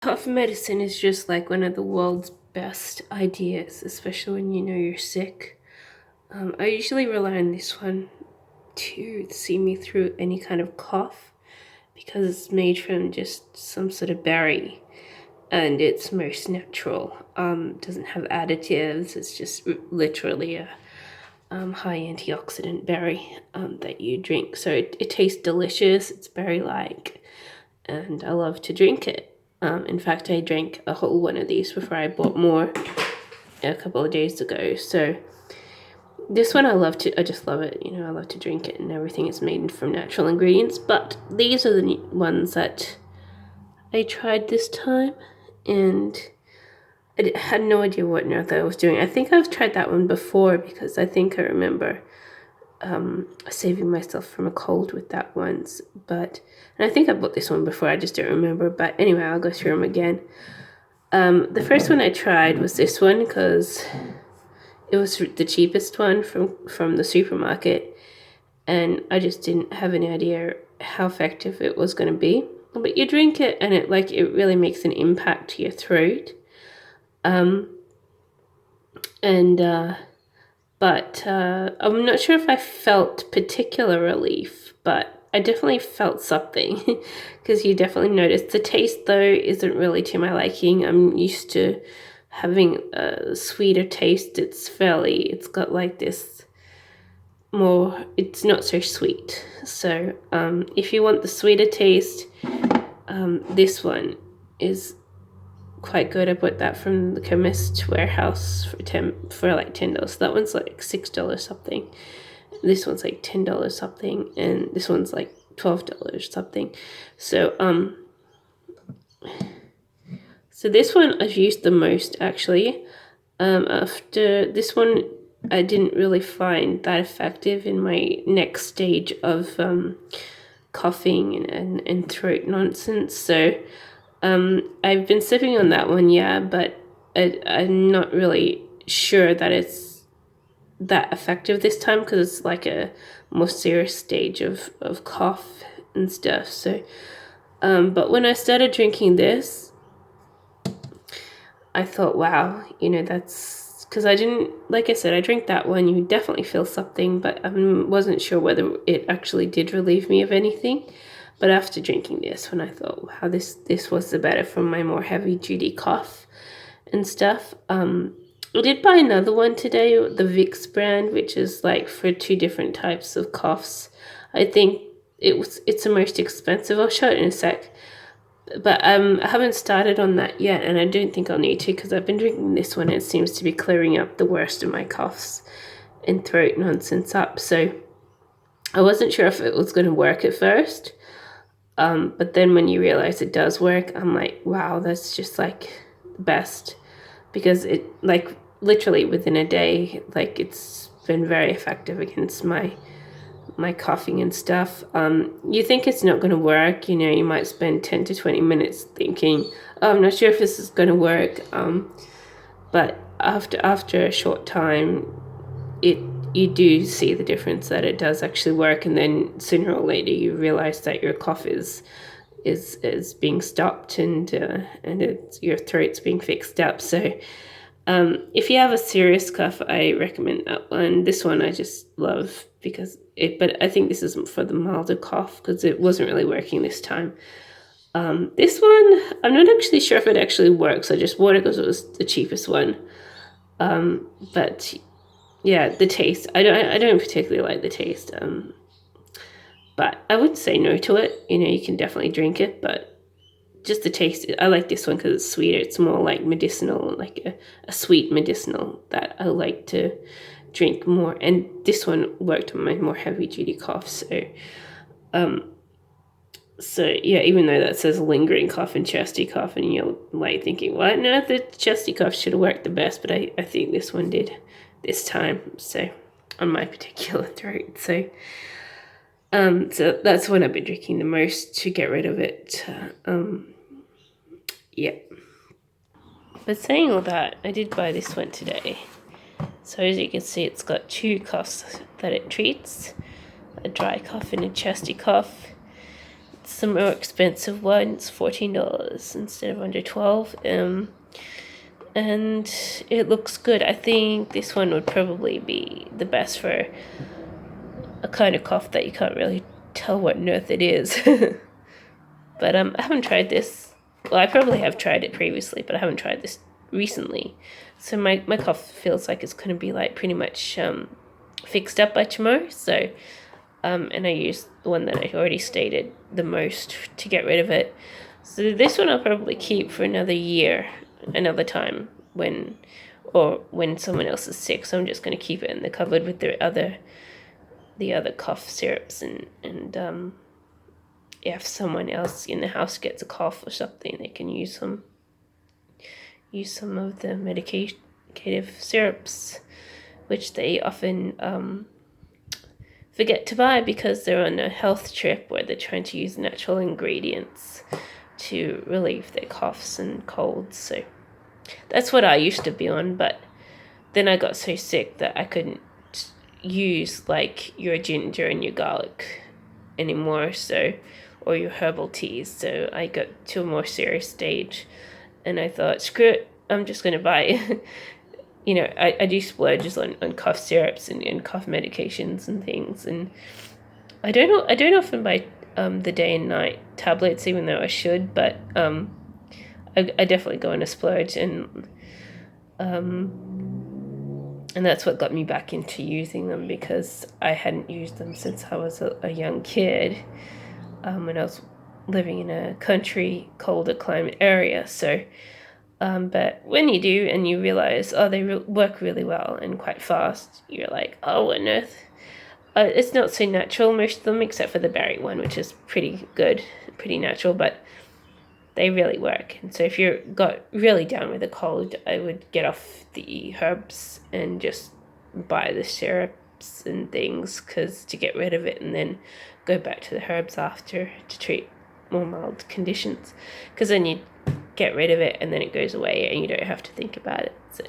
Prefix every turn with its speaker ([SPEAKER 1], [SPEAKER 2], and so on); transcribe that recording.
[SPEAKER 1] Cough medicine is just like one of the world's best ideas, especially when you know you're sick. I usually rely on this one to see me through any kind of cough because it's made from just some sort of berry and it's most natural. Doesn't have additives. It's just literally a high antioxidant berry that you drink. So it tastes delicious. It's berry-like, and I love to drink it. In fact, I drank a whole one of these before I bought more a couple of days ago. So this one I just love it. You know, I love to drink it, and everything is made from natural ingredients. But these are the ones that I tried this time, and I had no idea what on earth I was doing. I think I've tried that one before because I think I remember saving myself from a cold with that once. And I think I bought this one before, I just don't remember. But anyway, I'll go through them again. The first one I tried was this one because it was the cheapest one from the supermarket, and I just didn't have any idea how effective it was going to be. But you drink it, and it really makes an impact to your throat. But I'm not sure if I felt particular relief, but I definitely felt something because you definitely notice. The taste, though, isn't really to my liking. I'm used to having a sweeter taste. It's got like this more, it's not so sweet. So if you want the sweeter taste, this one is quite good. I bought that from the Chemist Warehouse for like $10. That one's like $6 something. This one's like $10 something, and this one's like $12 something. So this one I've used the most actually. After this one, I didn't really find that effective in my next stage of coughing and throat nonsense. So I've been sipping on that one, yeah, but I'm not really sure that it's that effective this time because it's like a more serious stage of cough and stuff. So, but when I started drinking this, I thought, wow, you know, that's because I didn't, like I said, I drank that one. You definitely feel something, but I wasn't sure whether it actually did relieve me of anything. But after drinking this one, I thought, wow, this was the better for my more heavy duty cough and stuff. I did buy another one today, the Vicks brand, which is like for 2 different types of coughs. I think it's the most expensive. I'll show it in a sec. But I haven't started on that yet, and I don't think I'll need to because I've been drinking this one. It seems to be clearing up the worst of my coughs and throat nonsense up. So I wasn't sure if it was going to work at first. But then when you realize it does work, I'm like, wow, that's just like the best. Because it, like, literally within a day, like, it's been very effective against my coughing and stuff. You think it's not going to work, you know, you might spend 10 to 20 minutes thinking, oh, I'm not sure if this is going to work. But after a short time, you do see the difference that it does actually work, and then sooner or later you realize that your cough is being stopped and your throat's being fixed up. So if you have a serious cough, I recommend that one. This one I just love but I think this is for the milder cough because it wasn't really working this time. This one, I'm not actually sure if it actually works. I just bought it because it was the cheapest one. But yeah, the taste, I don't particularly like the taste. But I wouldn't say no to it. You know, you can definitely drink it, but just the taste, I like this one because it's sweeter. It's more like medicinal, like a sweet medicinal that I like to drink more. And this one worked on my more heavy duty cough. So yeah, even though that says lingering cough and chesty cough, and you're like thinking, what? No, the chesty cough should have worked the best, but I think this one did this time. So on my particular throat. So that's when I've been drinking the most to get rid of it. Yeah. But saying all that, I did buy this one today. So as you can see, it's got 2 coughs that it treats. A dry cough and a chesty cough. some more expensive ones, $14 instead of under 12. And it looks good. I think this one would probably be the best for a kind of cough that you can't really tell what on earth it is. But I haven't tried this. Well, I probably have tried it previously, but I haven't tried this recently. So my cough feels like it's going to be like pretty much fixed up by tomorrow. So, and I used the one that I already stated the most to get rid of it. So this one I'll probably keep for another year, another time when someone else is sick. So I'm just going to keep it in the cupboard with the other cough syrups and if someone else in the house gets a cough or something, they can use some of the medicative syrups, which they often forget to buy because they're on a health trip where they're trying to use natural ingredients to relieve their coughs and colds. So that's what I used to be on, but then I got so sick that I couldn't use like your ginger and your garlic anymore, or your herbal teas. So I got to a more serious stage, and I thought, screw it, I'm just going to buy I do splurges on cough syrups and cough medications and things, and I don't often buy the day and night tablets, even though I should, but I definitely go on a splurge, and that's what got me back into using them, because I hadn't used them since I was a young kid, when I was living in a country, colder climate area. So, but when you do and you realize, they work really well and quite fast, you're like, oh, what on earth? It's not so natural, most of them, except for the berry one, which is pretty good, pretty natural, but they really work. And so if you got really down with a cold, I would get off the herbs and just buy the syrups and things to get rid of it, and then go back to the herbs after to treat more mild conditions, because then you get rid of it and then it goes away and you don't have to think about it. So